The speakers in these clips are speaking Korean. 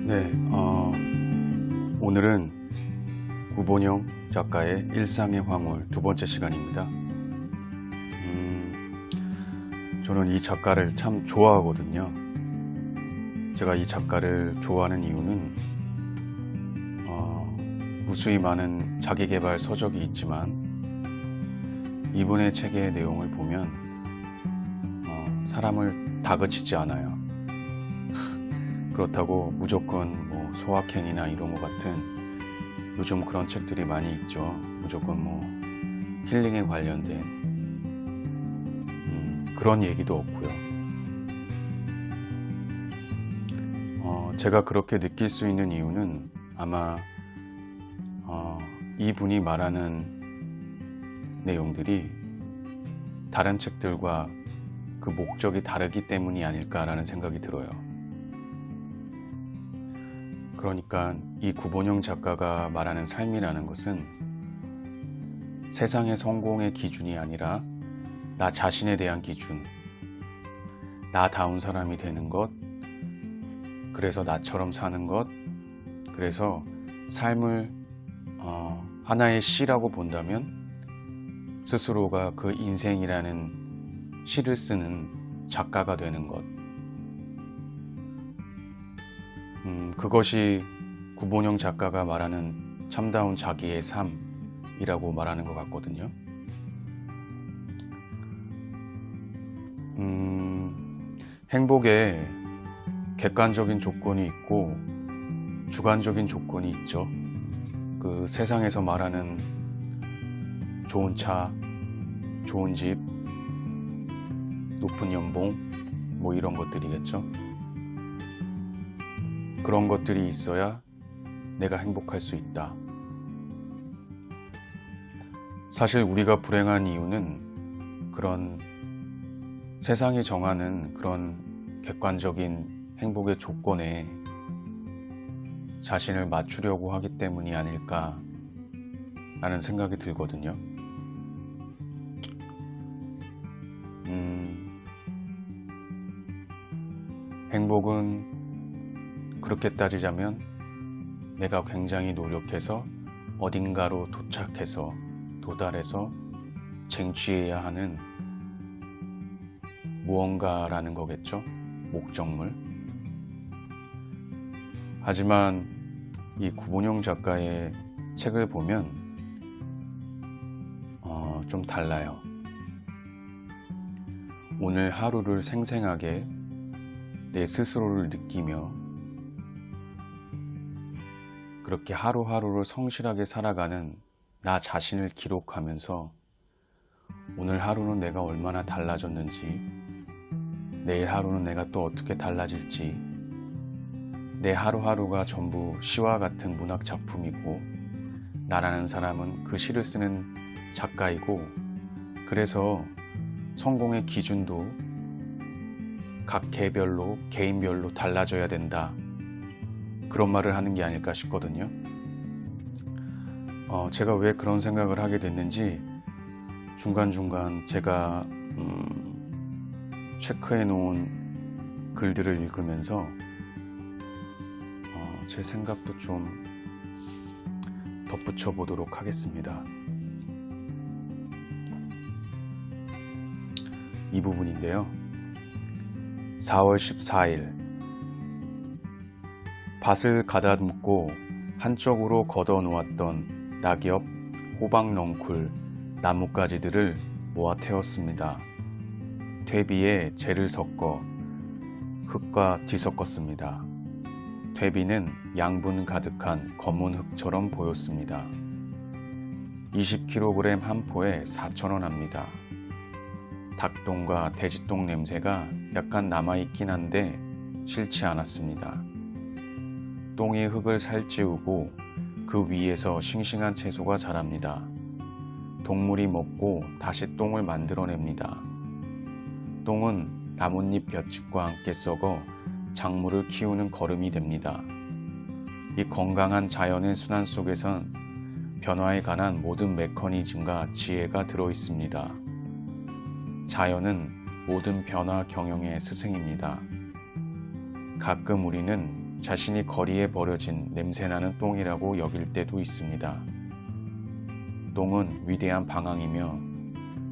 네, 오늘은 구본영 작가의 일상의 황홀 두 번째 시간입니다. 저는 이 작가를 참 좋아하거든요. 제가 이 작가를 좋아하는 이유는 무수히 많은 자기계발 서적이 있지만 이분의 책의 내용을 보면 사람을 다그치지 않아요. 그렇다고 무조건 뭐 소확행이나 이런 것 같은 요즘 그런 책들이 많이 있죠. 무조건 뭐 힐링에 관련된 그런 얘기도 없고요. 제가 그렇게 느낄 수 있는 이유는 아마 이분이 말하는 내용들이 다른 책들과 그 목적이 다르기 때문이 아닐까라는 생각이 들어요. 그러니까 이 구본영 작가가 말하는 삶이라는 것은 세상의 성공의 기준이 아니라 나 자신에 대한 기준, 나다운 사람이 되는 것, 그래서 나처럼 사는 것, 그래서 삶을 하나의 시라고 본다면 스스로가 그 인생이라는 시를 쓰는 작가가 되는 것, 그것이 구본영 작가가 말하는 참다운 자기의 삶이라고 말하는 것 같거든요. 행복에 객관적인 조건이 있고 주관적인 조건이 있죠. 그 세상에서 말하는 좋은 차, 좋은 집, 높은 연봉, 뭐 이런 것들이겠죠. 그런 것들이 있어야 내가 행복할 수 있다. 사실 우리가 불행한 이유는 그런 세상이 정하는 그런 객관적인 행복의 조건에 자신을 맞추려고 하기 때문이 아닐까 라는 생각이 들거든요. 행복은 그렇게 따지자면 내가 굉장히 노력해서 어딘가로 도착해서 도달해서 쟁취해야 하는 무언가라는 거겠죠. 목적물. 하지만 이 구본영 작가의 책을 보면 좀 달라요. 오늘 하루를 생생하게 내 스스로를 느끼며 그렇게 하루하루를 성실하게 살아가는 나 자신을 기록하면서 오늘 하루는 내가 얼마나 달라졌는지, 내일 하루는 내가 또 어떻게 달라질지, 내 하루하루가 전부 시와 같은 문학 작품이고 나라는 사람은 그 시를 쓰는 작가이고, 그래서 성공의 기준도 각 개인별로 달라져야 된다, 그런 말을 하는 게 아닐까 싶거든요. 제가 왜 그런 생각을 하게 됐는지 중간중간 제가 체크해 놓은 글들을 읽으면서 제 생각도 좀 덧붙여 보도록 하겠습니다. 이 부분인데요. 4월 14일 밭을 가다듬고 한쪽으로 걷어 놓았던 낙엽, 호박 넝쿨, 나뭇가지들을 모아 태웠습니다. 퇴비에 재를 섞어 흙과 뒤섞었습니다. 퇴비는 양분 가득한 검은 흙처럼 보였습니다. 20kg 한 포에 4,000원 합니다. 닭똥과 돼지똥 냄새가 약간 남아있긴 한데 싫지 않았습니다. 똥이 흙을 살찌우고 그 위에서 싱싱한 채소가 자랍니다. 동물이 먹고 다시 똥을 만들어냅니다. 똥은 나뭇잎 볏짚과 함께 썩어 작물을 키우는 거름이 됩니다. 이 건강한 자연의 순환 속에선 변화에 관한 모든 메커니즘과 지혜가 들어있습니다. 자연은 모든 변화 경영의 스승입니다. 가끔 우리는 자신이 거리에 버려진 냄새나는 똥이라고 여길 때도 있습니다. 똥은 위대한 방황이며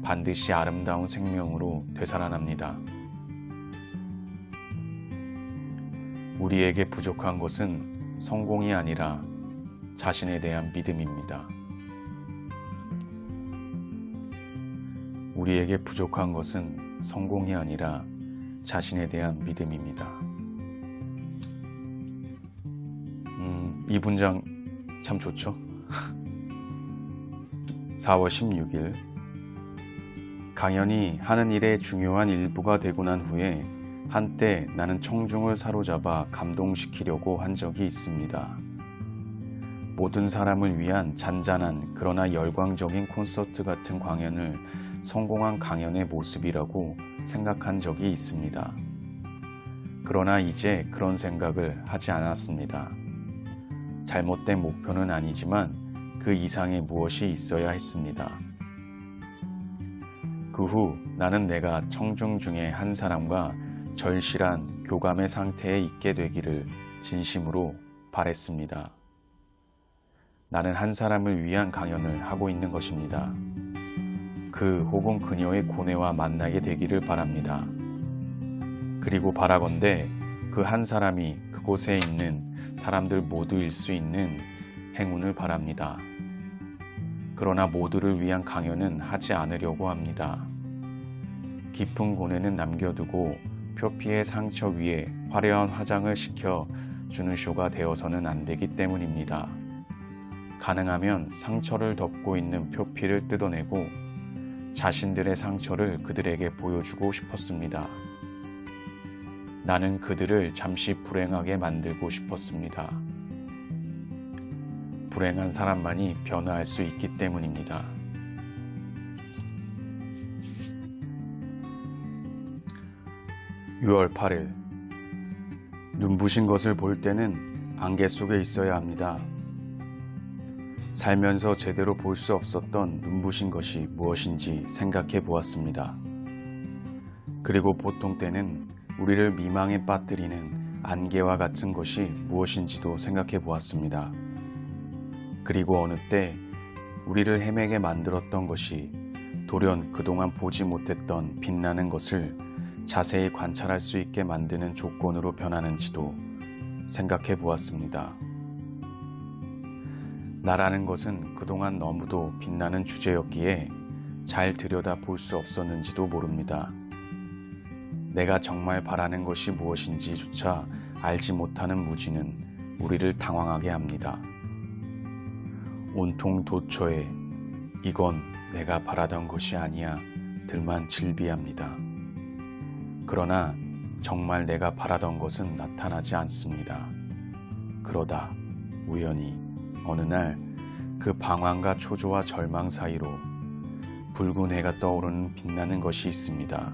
반드시 아름다운 생명으로 되살아납니다. 우리에게 부족한 것은 성공이 아니라 자신에 대한 믿음입니다. 우리에게 부족한 것은 성공이 아니라 자신에 대한 믿음입니다. 이 문장 참 좋죠? 4월 16일 강연이 하는 일의 중요한 일부가 되고 난 후에 한때 나는 청중을 사로잡아 감동시키려고 한 적이 있습니다. 모든 사람을 위한 잔잔한 그러나 열광적인 콘서트 같은 강연을 성공한 강연의 모습이라고 생각한 적이 있습니다. 그러나 이제 그런 생각을 하지 않았습니다. 잘못된 목표는 아니지만 그 이상의 무엇이 있어야 했습니다. 그 후 나는 내가 청중 중에 한 사람과 절실한 교감의 상태에 있게 되기를 진심으로 바랬습니다. 나는 한 사람을 위한 강연을 하고 있는 것입니다. 그 혹은 그녀의 고뇌와 만나게 되기를 바랍니다. 그리고 바라건대 그 한 사람이 그곳에 있는 사람들 모두일 수 있는 행운을 바랍니다. 그러나 모두를 위한 강연은 하지 않으려고 합니다. 깊은 고뇌는 남겨두고 표피의 상처 위에 화려한 화장을 시켜 주는 쇼가 되어서는 안 되기 때문입니다. 가능하면 상처를 덮고 있는 표피를 뜯어내고 자신들의 상처를 그들에게 보여주고 싶었습니다. 나는 그들을 잠시 불행하게 만들고 싶었습니다. 불행한 사람만이 변화할 수 있기 때문입니다. (6월 8일) 눈부신 것을 볼 때는 안개 속에 있어야 합니다. 살면서 제대로 볼 수 없었던 눈부신 것이 무엇인지 생각해 보았습니다. 그리고 보통 때는 우리를 미망에 빠뜨리는 안개와 같은 것이 무엇인지도 생각해 보았습니다. 그리고 어느 때 우리를 헤매게 만들었던 것이 돌연 그동안 보지 못했던 빛나는 것을 자세히 관찰할 수 있게 만드는 조건으로 변하는지도 생각해 보았습니다. 나라는 것은 그동안 너무도 빛나는 주제였기에 잘 들여다 볼 수 없었는지도 모릅니다. 내가 정말 바라는 것이 무엇인지조차 알지 못하는 무지는 우리를 당황하게 합니다. 온통 도처에 이건 내가 바라던 것이 아니야 들만 질비합니다. 그러나 정말 내가 바라던 것은 나타나지 않습니다. 그러다 우연히 어느 날 그 방황과 초조와 절망 사이로 붉은 해가 떠오르는 빛나는 것이 있습니다.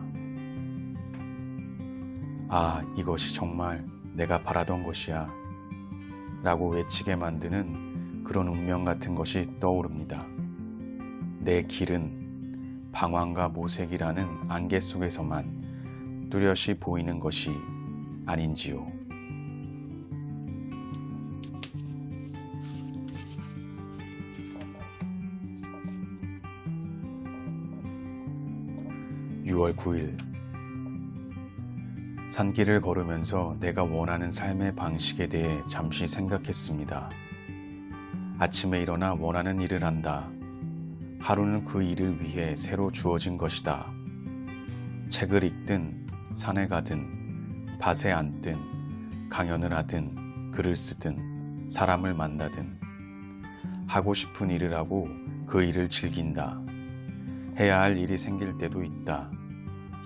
아, 이것이 정말 내가 바라던 것이야 라고 외치게 만드는 그런 운명 같은 것이 떠오릅니다. 내 길은 방황과 모색이라는 안개 속에서만 뚜렷이 보이는 것이 아닌지요. (6월 9일) 산길을 걸으면서 내가 원하는 삶의 방식에 대해 잠시 생각했습니다. 아침에 일어나 원하는 일을 한다. 하루는 그 일을 위해 새로 주어진 것이다. 책을 읽든 산에 가든 밭에 앉든 강연을 하든 글을 쓰든 사람을 만나든 하고 싶은 일을 하고 그 일을 즐긴다. 해야 할 일이 생길 때도 있다.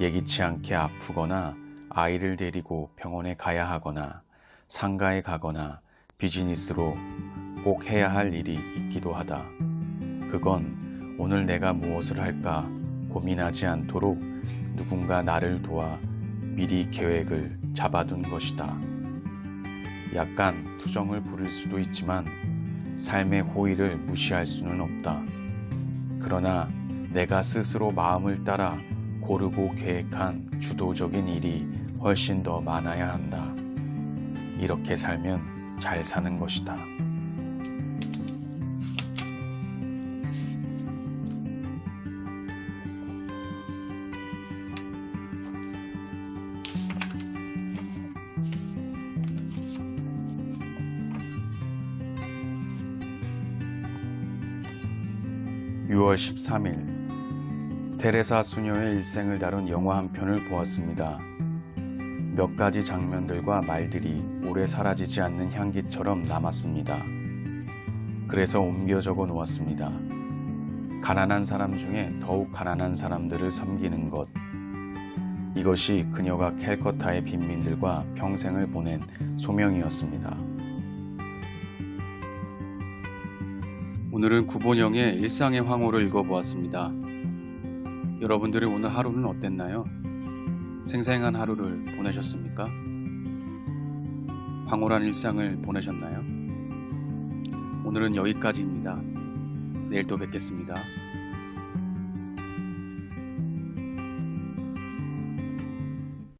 예기치 않게 아프거나 아이를 데리고 병원에 가야 하거나 상가에 가거나 비즈니스로 꼭 해야 할 일이 있기도 하다. 그건 오늘 내가 무엇을 할까 고민하지 않도록 누군가 나를 도와 미리 계획을 잡아둔 것이다. 약간 투정을 부릴 수도 있지만 삶의 호의를 무시할 수는 없다. 그러나 내가 스스로 마음을 따라 고르고 계획한 주도적인 일이 훨씬 더 많아야 한다. 이렇게 살면 잘 사는 것이다. (6월 13일) 테레사 수녀의 일생을 다룬 영화 한 편을 보았습니다. 몇 가지 장면들과 말들이 오래 사라지지 않는 향기처럼 남았습니다. 그래서 옮겨 적어 놓았습니다. 가난한 사람 중에 더욱 가난한 사람들을 섬기는 것. 이것이 그녀가 캘커타의 빈민들과 평생을 보낸 소명이었습니다. 오늘은 구본영의 일상의 황홀을 읽어보았습니다. 여러분들의 오늘 하루는 어땠나요? 생생한 하루를 보내셨습니까? 황홀한 일상을 보내셨나요? 오늘은 여기까지입니다. 내일 또 뵙겠습니다.